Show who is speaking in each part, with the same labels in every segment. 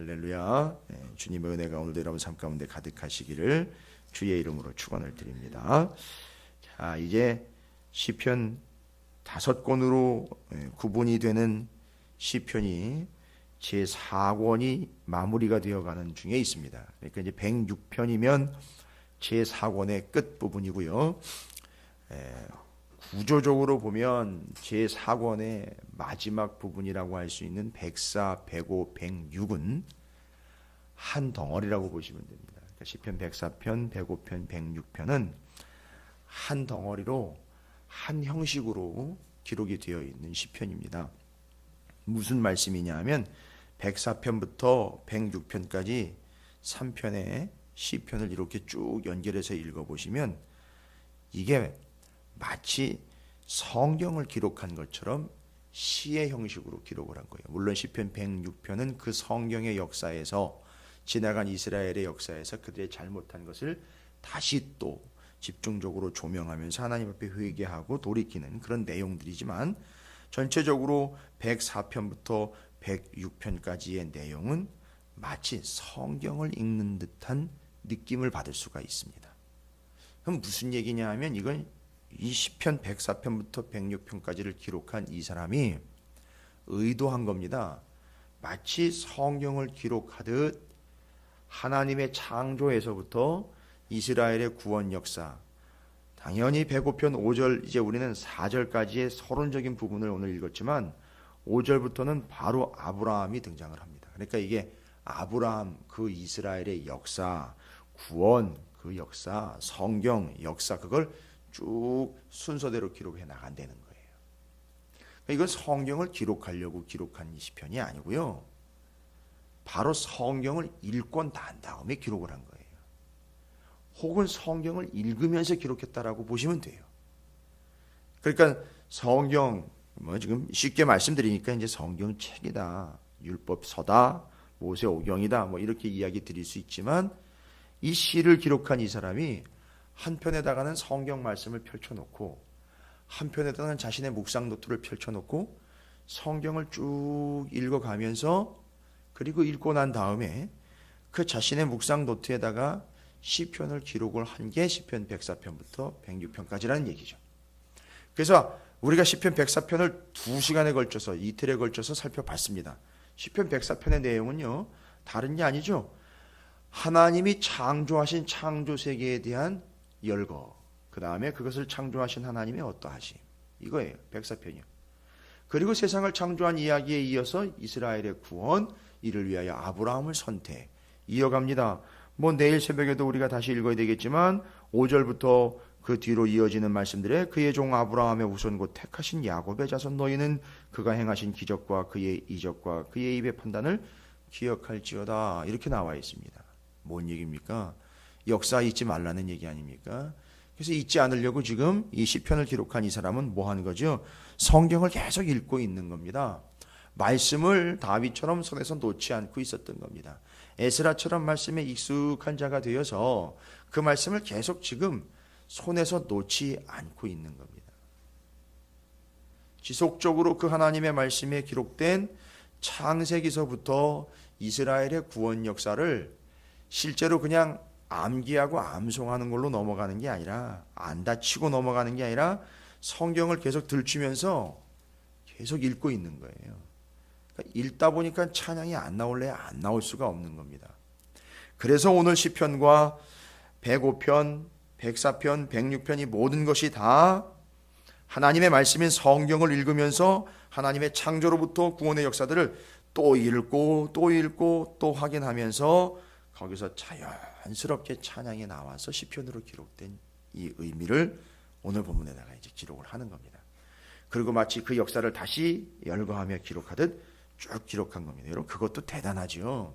Speaker 1: 할렐루야. 주님의 은혜가 오늘도 여러분 삶 가운데 가득하시기를 주의 이름으로 축원을 드립니다. 자, 이제 시편 5권으로 구분이 되는 시편이 제4권이 마무리가 되어가는 중에 있습니다. 그러니까 이제 106편이면 제4권의 끝부분이고요. 구조적으로 보면 제4권의 마지막 부분이라고 할 수 있는 104, 105, 106은 한 덩어리라고 보시면 됩니다. 그러니까 시편 104편, 105편, 106편은 한 덩어리로 한 형식으로 기록이 되어 있는 시편입니다. 무슨 말씀이냐 하면 104편부터 106편까지 3편의 시편을 이렇게 쭉 연결해서 읽어보시면 이게 마치 성경을 기록한 것처럼 시의 형식으로 기록을 한 거예요. 물론 시편 106편은 그 성경의 역사에서 지나간 이스라엘의 역사에서 그들의 잘못한 것을 다시 또 집중적으로 조명하면서 하나님 앞에 회개하고 돌이키는 그런 내용들이지만 전체적으로 104편부터 106편까지의 내용은 마치 성경을 읽는 듯한 느낌을 받을 수가 있습니다. 그럼 무슨 얘기냐 하면 이건 이 시편 104편부터 106편까지를 기록한 이 사람이 의도한 겁니다. 마치 성경을 기록하듯 하나님의 창조에서부터 이스라엘의 구원 역사, 당연히 105편 5절, 이제 우리는 4절까지의 서론적인 부분을 오늘 읽었지만 5절부터는 바로 아브라함이 등장을 합니다. 그러니까 이게 아브라함, 그 이스라엘의 역사, 구원, 그 역사, 성경 역사, 그걸 쭉 순서대로 기록해 나간다는 거예요. 이건 성경을 기록하려고 기록한 시편이 아니고요. 바로 성경을 읽고 난 다음에 기록을 한 거예요. 혹은 성경을 읽으면서 기록했다라고 보시면 돼요. 그러니까 성경, 지금 쉽게 말씀드리니까 이제 성경 책이다, 율법서다, 모세오경이다, 이렇게 이야기 드릴 수 있지만 이 시를 기록한 이 사람이 한편에다가는 성경 말씀을 펼쳐놓고 한편에다가는 자신의 묵상 노트를 펼쳐놓고 성경을 쭉 읽어가면서 그리고 읽고 난 다음에 그 자신의 묵상 노트에다가 시편을 기록을 한 게 시편 104편부터 106편까지라는 얘기죠. 그래서 우리가 시편 104편을 2시간에 걸쳐서 이틀에 걸쳐서 살펴봤습니다. 시편 104편의 내용은요, 다른 게 아니죠. 하나님이 창조하신 창조세계에 대한 열거, 그 다음에 그것을 창조하신 하나님의 어떠하심, 이거예요. 104편이요. 그리고 세상을 창조한 이야기에 이어서 이스라엘의 구원, 이를 위하여 아브라함을 선택, 이어갑니다. 내일 새벽에도 우리가 다시 읽어야 되겠지만 5절부터 그 뒤로 이어지는 말씀들에 그의 종 아브라함의 후손 곧 택하신 야곱의 자손 너희는 그가 행하신 기적과 그의 이적과 그의 입의 판단을 기억할지어다, 이렇게 나와 있습니다. 뭔 얘기입니까? 역사 잊지 말라는 얘기 아닙니까? 그래서 잊지 않으려고 지금 이 시편을 기록한 이 사람은 뭐 하는 거죠? 성경을 계속 읽고 있는 겁니다. 말씀을 다윗처럼 손에서 놓지 않고 있었던 겁니다. 에스라처럼 말씀에 익숙한 자가 되어서 그 말씀을 계속 지금 손에서 놓지 않고 있는 겁니다. 지속적으로 그 하나님의 말씀에 기록된 창세기서부터 이스라엘의 구원 역사를 실제로 그냥 암기하고 암송하는 걸로 넘어가는 게 아니라, 안 다치고 넘어가는 게 아니라 성경을 계속 들추면서 계속 읽고 있는 거예요. 그러니까 읽다 보니까 찬양이 안 나올래야 안 나올 수가 없는 겁니다. 그래서 오늘 시편과 105편, 104편, 106편이 모든 것이 다 하나님의 말씀인 성경을 읽으면서 하나님의 창조로부터 구원의 역사들을 또 읽고 또 읽고 또 확인하면서 거기서 자연스럽게 찬양이 나와서 시편으로 기록된 이 의미를 오늘 본문에다가 이제 기록을 하는 겁니다. 그리고 마치 그 역사를 다시 열거하며 기록하듯 쭉 기록한 겁니다. 여러분, 그것도 대단하죠.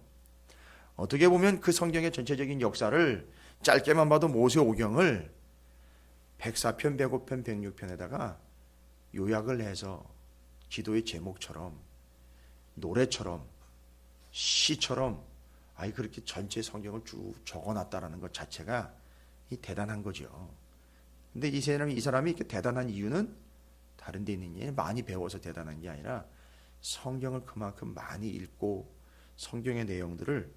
Speaker 1: 어떻게 보면 그 성경의 전체적인 역사를 짧게만 봐도 모세오경을 104편, 105편, 106편에다가 요약을 해서 기도의 제목처럼, 노래처럼, 시처럼 그렇게 전체 성경을 쭉 적어놨다라는 것 자체가 대단한 거죠. 근데 이 사람이 이렇게 대단한 이유는 다른 데 있는 게 많이 배워서 대단한 게 아니라 성경을 그만큼 많이 읽고 성경의 내용들을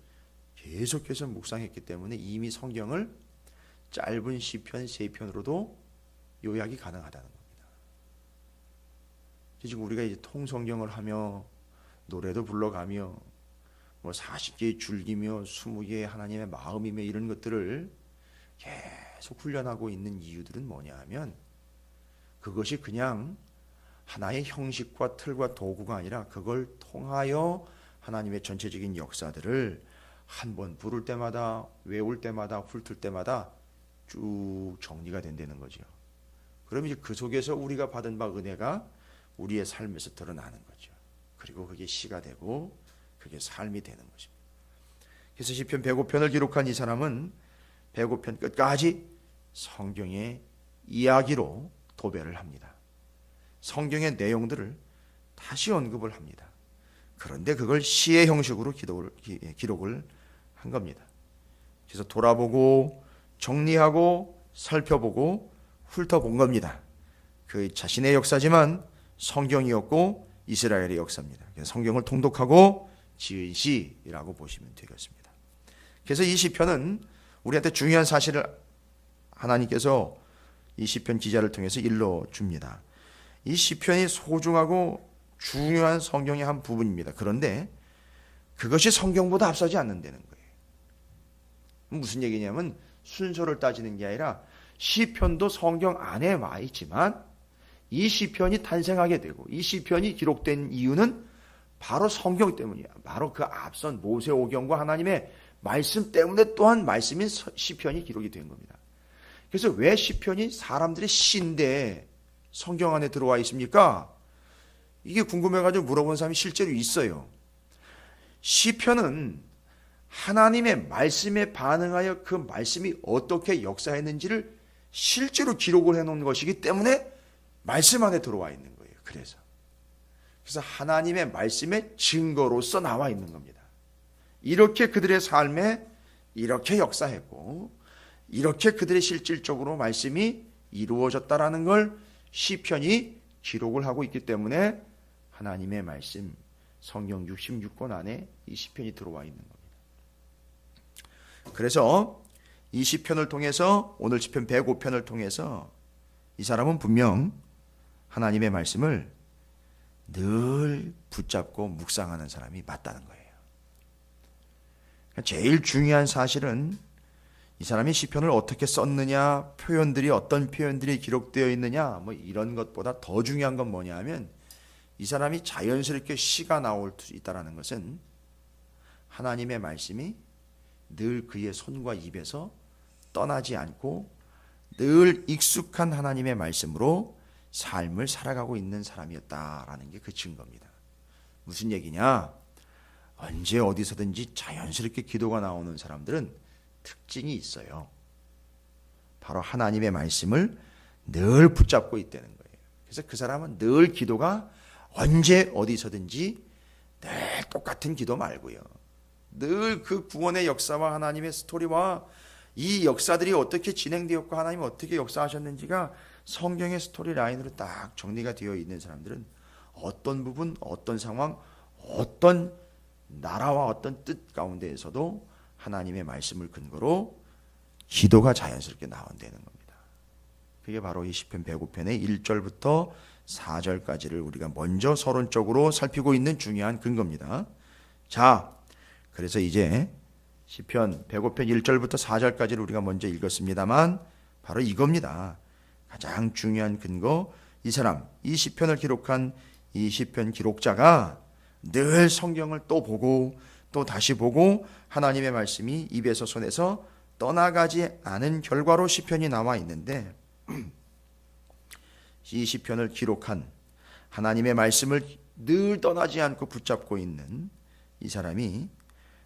Speaker 1: 계속해서 묵상했기 때문에 이미 성경을 짧은 시편 3편으로도 요약이 가능하다는 겁니다. 지금 우리가 이제 통성경을 하며 노래도 불러가며 뭐 40개의 줄기며 20개의 하나님의 마음이며 이런 것들을 계속 훈련하고 있는 이유들은 뭐냐 하면 그것이 그냥 하나의 형식과 틀과 도구가 아니라 그걸 통하여 하나님의 전체적인 역사들을 한 번 부를 때마다 외울 때마다 훑을 때마다 쭉 정리가 된다는 거죠. 그럼 이제 그 속에서 우리가 받은 바 은혜가 우리의 삶에서 드러나는 거죠. 그리고 그게 시가 되고 그게 삶이 되는 것입니다. 그래서 시편 105편을 기록한 이 사람은 105편 끝까지 성경의 이야기로 도배를 합니다. 성경의 내용들을 다시 언급을 합니다. 그런데 그걸 시의 형식으로 기록을 한 겁니다. 그래서 돌아보고 정리하고 살펴보고 훑어본 겁니다. 그 자신의 역사지만 성경이었고 이스라엘의 역사입니다. 그래서 성경을 통독하고 지은 시라고 보시면 되겠습니다. 그래서 이 시편은 우리한테 중요한 사실을 하나님께서 이 시편 기자를 통해서 일러줍니다. 이 시편이 소중하고 중요한 성경의 한 부분입니다. 그런데 그것이 성경보다 앞서지 않는다는 거예요. 무슨 얘기냐면 순서를 따지는 게 아니라 시편도 성경 안에 와 있지만 이 시편이 탄생하게 되고 이 시편이 기록된 이유는 바로 성경 때문이야. 바로 그 앞선 모세오경과 하나님의 말씀 때문에 또한 말씀인 시편이 기록이 된 겁니다. 그래서 왜 시편이 사람들의 시인데 성경 안에 들어와 있습니까? 이게 궁금해가지고 물어본 사람이 실제로 있어요. 시편은 하나님의 말씀에 반응하여 그 말씀이 어떻게 역사했는지를 실제로 기록을 해놓은 것이기 때문에 말씀 안에 들어와 있는 거예요. 그래서 하나님의 말씀의 증거로서 나와 있는 겁니다. 이렇게 그들의 삶에 이렇게 역사했고 이렇게 그들의 실질적으로 말씀이 이루어졌다라는 걸 시편이 기록을 하고 있기 때문에 하나님의 말씀 성경 66권 안에 이 시편이 들어와 있는 겁니다. 그래서 이 시편을 통해서 오늘 시편 105편을 통해서 이 사람은 분명 하나님의 말씀을 늘 붙잡고 묵상하는 사람이 맞다는 거예요. 제일 중요한 사실은 이 사람이 시편을 어떻게 썼느냐, 표현들이 어떤 표현들이 기록되어 있느냐, 뭐 이런 것보다 더 중요한 건 뭐냐 하면 이 사람이 자연스럽게 시가 나올 수 있다는 것은 하나님의 말씀이 늘 그의 손과 입에서 떠나지 않고 늘 익숙한 하나님의 말씀으로 삶을 살아가고 있는 사람이었다라는 게 그 증거입니다. 무슨 얘기냐? 언제 어디서든지 자연스럽게 기도가 나오는 사람들은 특징이 있어요. 바로 하나님의 말씀을 늘 붙잡고 있다는 거예요. 그래서 그 사람은 늘 기도가 언제 어디서든지 늘 똑같은 기도 말고요. 늘 그 구원의 역사와 하나님의 스토리와 이 역사들이 어떻게 진행되었고 하나님이 어떻게 역사하셨는지가 성경의 스토리 라인으로 딱 정리가 되어 있는 사람들은 어떤 부분, 어떤 상황, 어떤 나라와 어떤 뜻 가운데에서도 하나님의 말씀을 근거로 기도가 자연스럽게 나온다는 겁니다. 그게 바로 이 시편 105편의 1절부터 4절까지를 우리가 먼저 서론적으로 살피고 있는 중요한 근거입니다. 자, 그래서 이제 시편 105편 1절부터 4절까지를 우리가 먼저 읽었습니다만 바로 이겁니다. 가장 중요한 근거, 이 사람, 이 시편을 기록한 이 시편 기록자가 늘 성경을 또 보고 또 다시 보고 하나님의 말씀이 입에서 손에서 떠나가지 않은 결과로 시편이 나와 있는데 이 시편을 기록한 하나님의 말씀을 늘 떠나지 않고 붙잡고 있는 이 사람이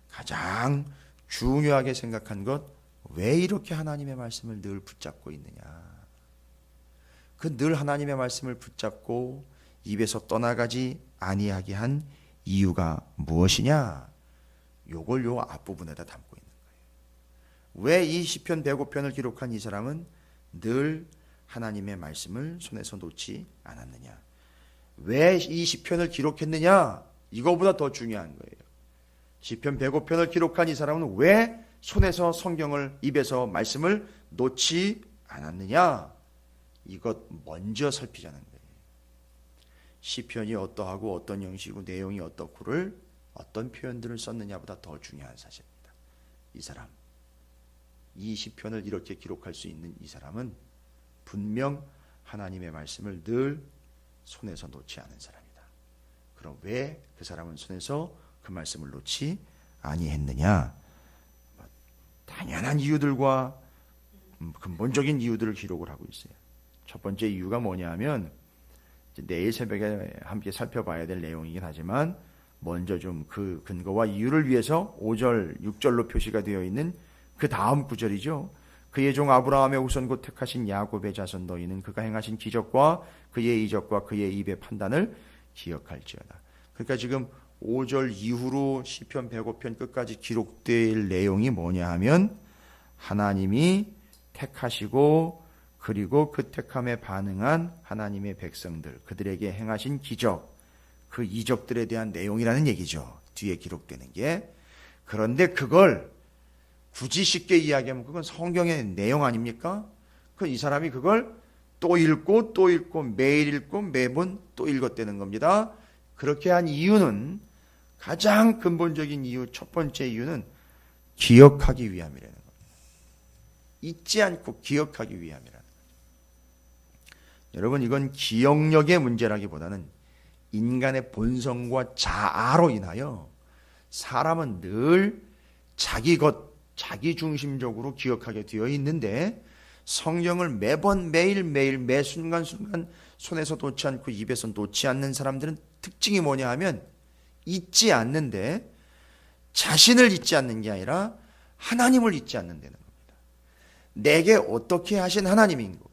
Speaker 1: 가장 중요하게 생각한 것, 왜 이렇게 하나님의 말씀을 늘 붙잡고 있느냐. 그 늘 하나님의 말씀을 붙잡고 입에서 떠나가지 아니하게 한 이유가 무엇이냐? 요걸 요 앞부분에다 담고 있는 거예요. 왜 이 시편 105편을 기록한 이 사람은 늘 하나님의 말씀을 손에서 놓지 않았느냐? 왜 이 시편을 기록했느냐? 이거보다 더 중요한 거예요. 시편 105편을 기록한 이 사람은 왜 손에서 성경을, 입에서 말씀을 놓지 않았느냐? 이것 먼저 살피자는 거예요. 시편이 어떠하고 어떤 형식이고 내용이 어떻고를 어떤 표현들을 썼느냐보다 더 중요한 사실입니다. 이 사람, 이 시편을 이렇게 기록할 수 있는 이 사람은 분명 하나님의 말씀을 늘 손에서 놓지 않은 사람이다. 그럼 왜 그 사람은 손에서 그 말씀을 놓지 아니했느냐? 당연한 이유들과 근본적인 이유들을 기록을 하고 있어요. 첫 번째 이유가 뭐냐 하면 내일 새벽에 함께 살펴봐야 될 내용이긴 하지만 먼저 좀 그 근거와 이유를 위해서 5절, 6절로 표시가 되어 있는 그 다음 구절이죠. 그의 종 아브라함의 후손 곧 택하신 야곱의 자손 너희는 그가 행하신 기적과 그의 이적과 그의 입의 판단을 기억할지어다. 그러니까 지금 5절 이후로 시편 105편 끝까지 기록될 내용이 뭐냐 하면 하나님이 택하시고 그리고 그 택함에 반응한 하나님의 백성들, 그들에게 행하신 기적, 그 이적들에 대한 내용이라는 얘기죠. 뒤에 기록되는 게. 그런데 그걸 굳이 쉽게 이야기하면 그건 성경의 내용 아닙니까? 이 사람이 그걸 또 읽고 또 읽고 매일 읽고 매번 또 읽었다는 겁니다. 그렇게 한 이유는 가장 근본적인 이유, 첫 번째 이유는 기억하기 위함이라는 겁니다. 잊지 않고 기억하기 위함이라는 거죠. 여러분, 이건 기억력의 문제라기보다는 인간의 본성과 자아로 인하여 사람은 늘 자기 것, 자기 중심적으로 기억하게 되어 있는데 성경을 매번 매일매일 매 순간순간 손에서 놓지 않고 입에서 놓지 않는 사람들은 특징이 뭐냐 하면 잊지 않는데 자신을 잊지 않는 게 아니라 하나님을 잊지 않는다는 겁니다. 내게 어떻게 하신 하나님이고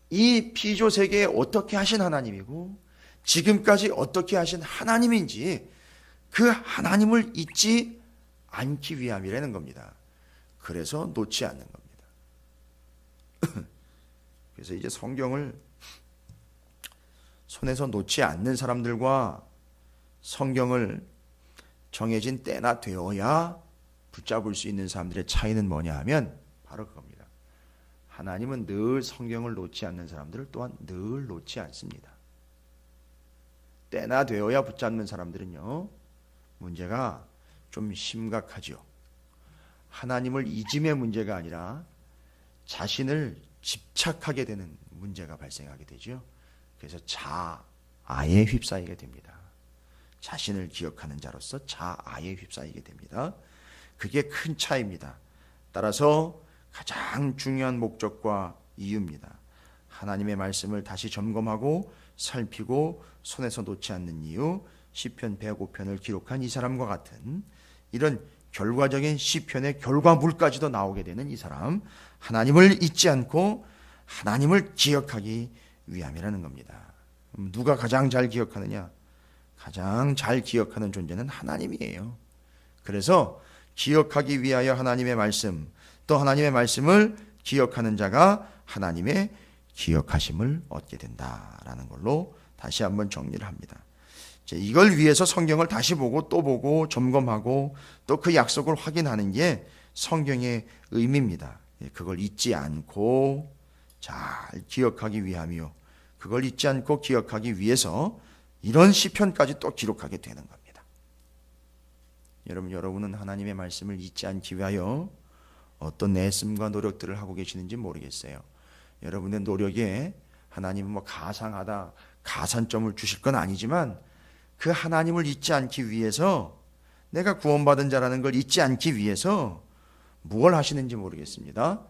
Speaker 1: 이 피조 세계에 어떻게 하신 하나님이고 지금까지 어떻게 하신 하나님인지 그 하나님을 잊지 않기 위함이라는 겁니다. 그래서 놓지 않는 겁니다. 그래서 이제 성경을 손에서 놓지 않는 사람들과 성경을 정해진 때나 되어야 붙잡을 수 있는 사람들의 차이는 뭐냐 하면 바로 그겁니다. 하나님은 늘 성경을 놓지 않는 사람들을 또한 늘 놓지 않습니다. 때나 되어야 붙잡는 사람들은요, 문제가 좀 심각하죠. 하나님을 잊음의 문제가 아니라 자신을 집착하게 되는 문제가 발생하게 되죠. 그래서 자아에 휩싸이게 됩니다. 자신을 기억하는 자로서 자아에 휩싸이게 됩니다. 그게 큰 차이입니다. 따라서 가장 중요한 목적과 이유입니다. 하나님의 말씀을 다시 점검하고 살피고 손에서 놓지 않는 이유, 시편 105편을 기록한 이 사람과 같은 이런 결과적인 시편의 결과물까지도 나오게 되는 이 사람, 하나님을 잊지 않고 하나님을 기억하기 위함이라는 겁니다. 누가 가장 잘 기억하느냐? 가장 잘 기억하는 존재는 하나님이에요. 그래서 기억하기 위하여 하나님의 말씀, 또 하나님의 말씀을 기억하는 자가 하나님의 기억하심을 얻게 된다라는 걸로 다시 한번 정리를 합니다. 이걸 위해서 성경을 다시 보고 또 보고 점검하고 또 그 약속을 확인하는 게 성경의 의미입니다. 그걸 잊지 않고 잘 기억하기 위함이요. 그걸 잊지 않고 기억하기 위해서 이런 시편까지 또 기록하게 되는 겁니다. 여러분은 하나님의 말씀을 잊지 않기 위하여 어떤 애씀과 노력들을 하고 계시는지 모르겠어요. 여러분의 노력에 하나님은 가상하다, 가산점을 주실 건 아니지만 그 하나님을 잊지 않기 위해서, 내가 구원받은 자라는 걸 잊지 않기 위해서 무엇을 하시는지 모르겠습니다.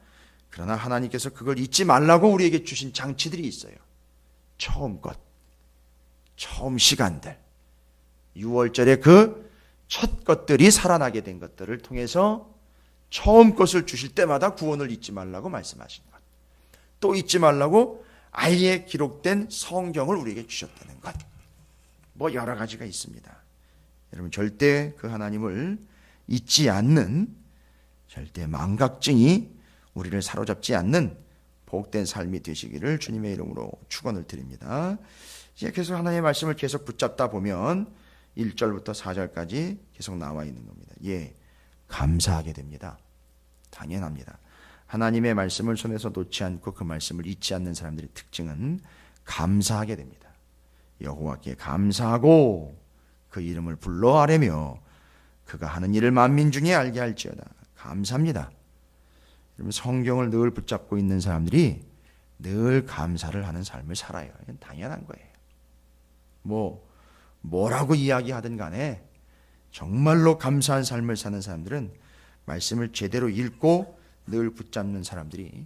Speaker 1: 그러나 하나님께서 그걸 잊지 말라고 우리에게 주신 장치들이 있어요. 처음 것, 처음 시간들, 6월절에 그 첫 것들이 살아나게 된 것들을 통해서 처음 것을 주실 때마다 구원을 잊지 말라고 말씀하신 것, 또 잊지 말라고 아예 기록된 성경을 우리에게 주셨다는 것, 여러 가지가 있습니다. 여러분, 절대 그 하나님을 잊지 않는, 절대 망각증이 우리를 사로잡지 않는 복된 삶이 되시기를 주님의 이름으로 축원을 드립니다. 이제 계속 하나님의 말씀을 계속 붙잡다 보면 1절부터 4절까지 계속 나와 있는 겁니다. 예, 감사하게 됩니다. 당연합니다. 하나님의 말씀을 손에서 놓지 않고 그 말씀을 잊지 않는 사람들의 특징은 감사하게 됩니다. 여호와께 감사하고 그 이름을 불러 아뢰며 그가 하는 일을 만민 중에 알게 할지어다. 감사합니다. 여러분, 성경을 늘 붙잡고 있는 사람들이 늘 감사를 하는 삶을 살아요. 이건 당연한 거예요. 뭐라고 이야기하든 간에 정말로 감사한 삶을 사는 사람들은 말씀을 제대로 읽고 늘 붙잡는 사람들이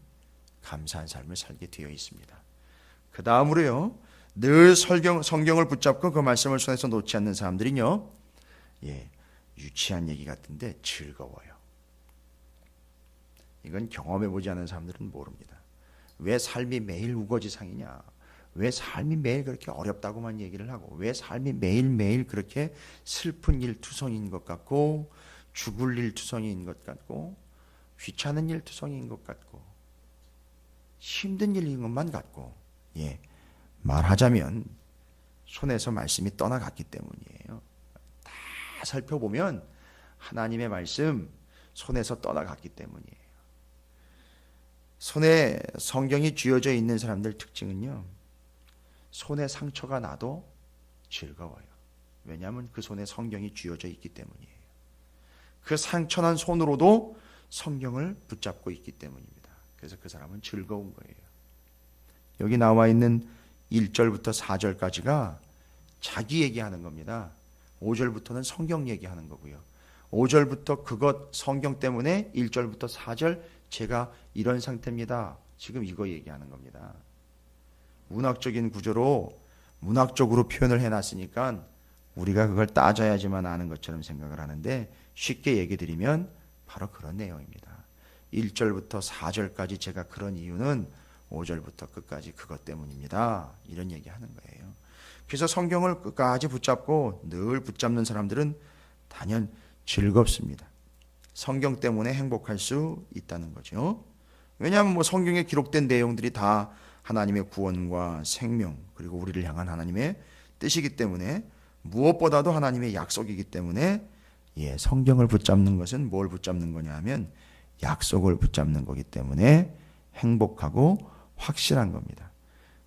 Speaker 1: 감사한 삶을 살게 되어 있습니다. 그 다음으로요, 늘 성경을 붙잡고 그 말씀을 손에서 놓지 않는 사람들은요, 유치한 얘기 같은데 즐거워요. 이건 경험해보지 않은 사람들은 모릅니다. 왜 삶이 매일 우거지상이냐? 왜 삶이 매일 그렇게 어렵다고만 얘기를 하고, 왜 삶이 매일매일 그렇게 슬픈 일투성인 것 같고, 죽을 일투성인 것 같고, 귀찮은 일투성인 것 같고, 힘든 일인 것만 같고, 말하자면 손에서 말씀이 떠나갔기 때문이에요. 다 살펴보면 하나님의 말씀 손에서 떠나갔기 때문이에요. 손에 성경이 쥐어져 있는 사람들 특징은요, 손에 상처가 나도 즐거워요. 왜냐하면 그 손에 성경이 쥐어져 있기 때문이에요. 그 상처난 손으로도 성경을 붙잡고 있기 때문입니다. 그래서 그 사람은 즐거운 거예요. 여기 나와 있는 1절부터 4절까지가 자기 얘기하는 겁니다. 5절부터는 성경 얘기하는 거고요. 5절부터 그것 성경 때문에 1절부터 4절 제가 이런 상태입니다. 지금 이거 얘기하는 겁니다. 문학적인 구조로 문학적으로 표현을 해놨으니까 우리가 그걸 따져야지만 아는 것처럼 생각을 하는데, 쉽게 얘기 드리면 바로 그런 내용입니다. 1절부터 4절까지 제가 그런 이유는 5절부터 끝까지 그것 때문입니다. 이런 얘기하는 거예요. 그래서 성경을 끝까지 붙잡고 늘 붙잡는 사람들은 단연 즐겁습니다. 성경 때문에 행복할 수 있다는 거죠. 왜냐하면 성경에 기록된 내용들이 다 하나님의 구원과 생명, 그리고 우리를 향한 하나님의 뜻이기 때문에, 무엇보다도 하나님의 약속이기 때문에, 성경을 붙잡는 것은 뭘 붙잡는 거냐 하면 약속을 붙잡는 거기 때문에 행복하고 확실한 겁니다.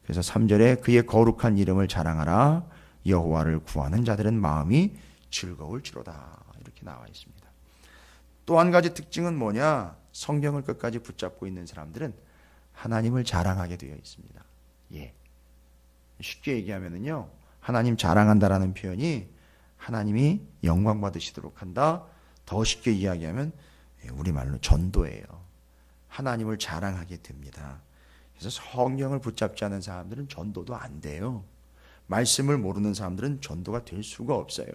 Speaker 1: 그래서 3절에 그의 거룩한 이름을 자랑하라, 여호와를 구하는 자들은 마음이 즐거울지로다, 이렇게 나와 있습니다. 또 한 가지 특징은 뭐냐? 성경을 끝까지 붙잡고 있는 사람들은 하나님을 자랑하게 되어 있습니다. 쉽게 얘기하면요, 하나님 자랑한다라는 표현이 하나님이 영광 받으시도록 한다. 더 쉽게 이야기하면 우리말로 전도예요. 하나님을 자랑하게 됩니다. 그래서 성경을 붙잡지 않은 사람들은 전도도 안 돼요. 말씀을 모르는 사람들은 전도가 될 수가 없어요.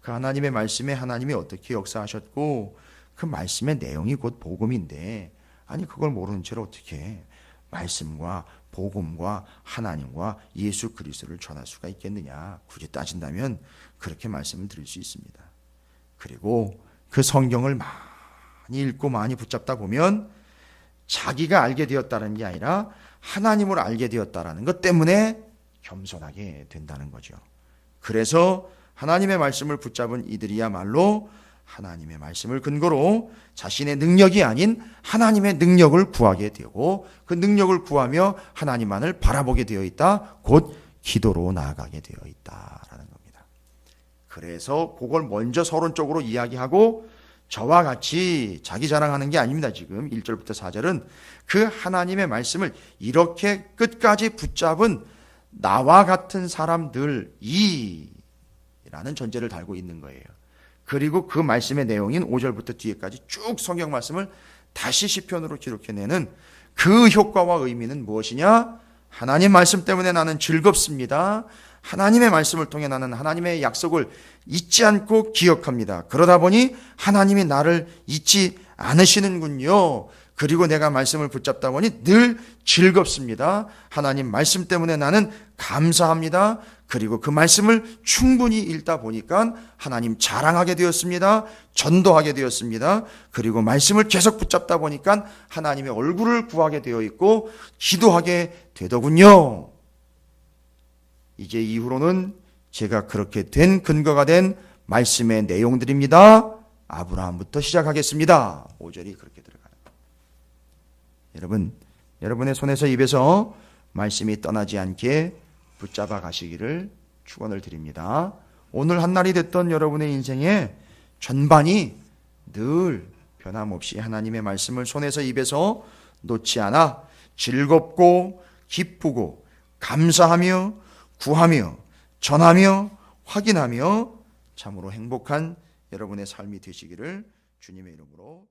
Speaker 1: 그 하나님의 말씀에 하나님이 어떻게 역사하셨고, 그 말씀의 내용이 곧 복음인데, 아니 그걸 모르는 채로 어떻게 말씀과 복음과 하나님과 예수 그리스도를 전할 수가 있겠느냐. 굳이 따진다면 그렇게 말씀을 드릴 수 있습니다. 그리고 그 성경을 많이 읽고 많이 붙잡다 보면 자기가 알게 되었다는 게 아니라 하나님을 알게 되었다는 것 때문에 겸손하게 된다는 거죠. 그래서 하나님의 말씀을 붙잡은 이들이야말로 하나님의 말씀을 근거로 자신의 능력이 아닌 하나님의 능력을 구하게 되고, 그 능력을 구하며 하나님만을 바라보게 되어 있다. 곧 기도로 나아가게 되어 있다라는 겁니다. 그래서 그걸 먼저 서론적으로 이야기하고 저와 같이 자기 자랑하는 게 아닙니다. 지금 1절부터 4절은 그 하나님의 말씀을 이렇게 끝까지 붙잡은 나와 같은 사람들이 라는 전제를 달고 있는 거예요. 그리고 그 말씀의 내용인 5절부터 뒤에까지 쭉 성경 말씀을 다시 시편으로 기록해내는 그 효과와 의미는 무엇이냐? 하나님 말씀 때문에 나는 즐겁습니다. 하나님의 말씀을 통해 나는 하나님의 약속을 잊지 않고 기억합니다. 그러다 보니 하나님이 나를 잊지 않으시는군요. 그리고 내가 말씀을 붙잡다 보니 늘 즐겁습니다. 하나님 말씀 때문에 나는 감사합니다. 그리고 그 말씀을 충분히 읽다 보니까 하나님 자랑하게 되었습니다. 전도하게 되었습니다. 그리고 말씀을 계속 붙잡다 보니까 하나님의 얼굴을 구하게 되어 있고 기도하게 되더군요. 이제 이후로는 제가 그렇게 된 근거가 된 말씀의 내용들입니다. 아브라함부터 시작하겠습니다. 5절이 그렇게 들어가요. 여러분, 여러분의 손에서 입에서 말씀이 떠나지 않게 붙잡아 가시기를 축원을 드립니다. 오늘 한날이 됐던 여러분의 인생의 전반이 늘 변함없이 하나님의 말씀을 손에서 입에서 놓지 않아 즐겁고 기쁘고 감사하며 구하며 전하며 확인하며 참으로 행복한 여러분의 삶이 되시기를 주님의 이름으로